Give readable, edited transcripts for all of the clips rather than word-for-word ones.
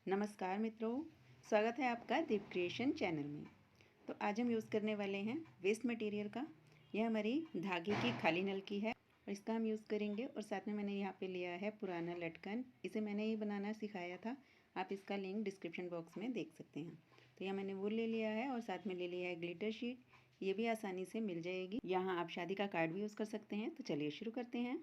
नमस्कार मित्रों, स्वागत है आपका दीप क्रिएशन चैनल में। तो आज हम यूज़ करने वाले हैं वेस्ट मटेरियल का। यह हमारी धागे की खाली नल की है और इसका हम यूज़ करेंगे। और साथ में मैंने यहाँ पे लिया है पुराना लटकन। इसे मैंने ही बनाना सिखाया था, आप इसका लिंक डिस्क्रिप्शन बॉक्स में देख सकते हैं। तो यहाँ मैंने वो ले लिया है और साथ में ले लिया है ग्लिटर शीट। ये भी आसानी से मिल जाएगी। यहाँ आप शादी का कार्ड भी यूज़ कर सकते हैं। तो चलिए शुरू करते हैं।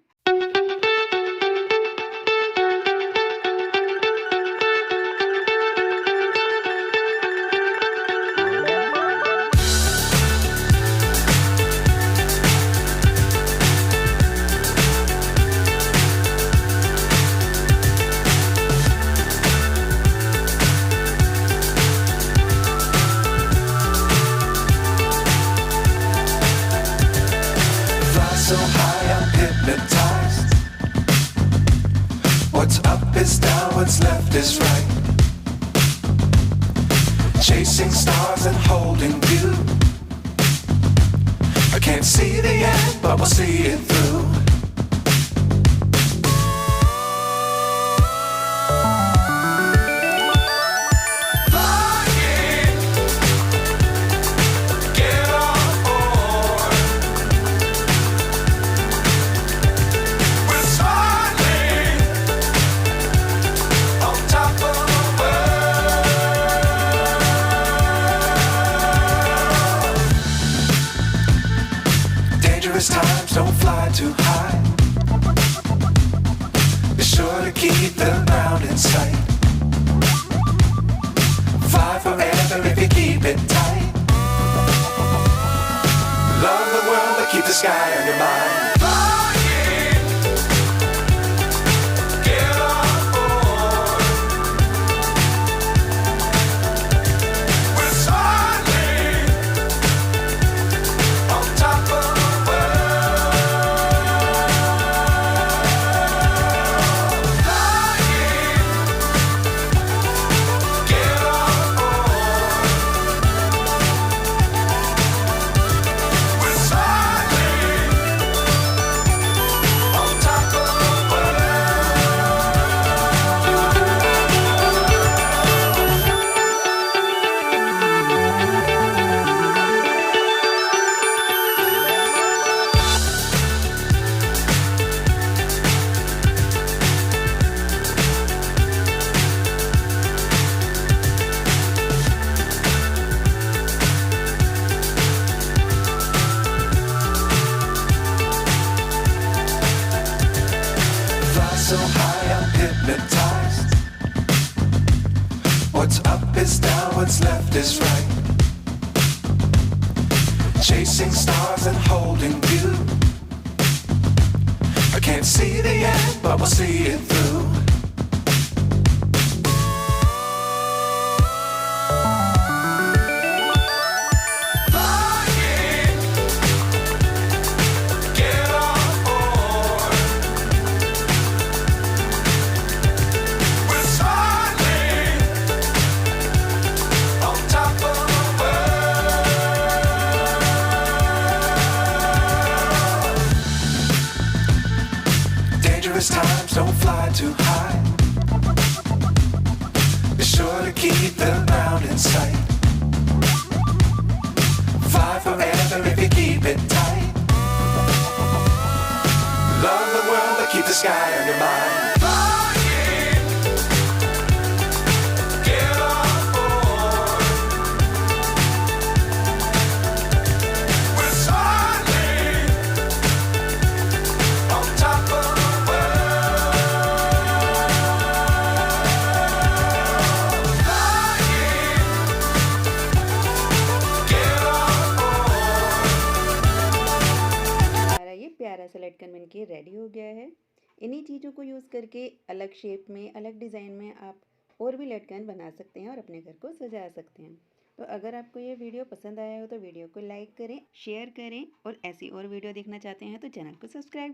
So high, I'm hypnotized. What's up is down, what's left is right. Chasing stars and holding you. I can't see the end, but we'll see it through. Times don't fly too high. Be sure to keep the ground in sight. Fly forever if you keep it tight. Love the world but keep the sky on your mind. So high, I'm hypnotized. What's up is down, what's left is right. Chasing stars and holding you. I can't see the end, but we'll see it through. Times don't fly too high. Be sure to keep the ground in sight. Fly forever if you keep it tight. Love the world but keep the sky on your mind. प्यारा सा लटकन बनके ready हो गया है। इन्हीं चीज़ों को यूज़ करके अलग शेप में, अलग डिज़ाइन में आप और भी लटकन बना सकते हैं और अपने घर को सजा सकते हैं। तो अगर आपको ये वीडियो पसंद आया हो तो वीडियो को लाइक करें, शेयर करें और ऐसी और वीडियो देखना चाहते हैं तो चैनल को सब्सक्राइब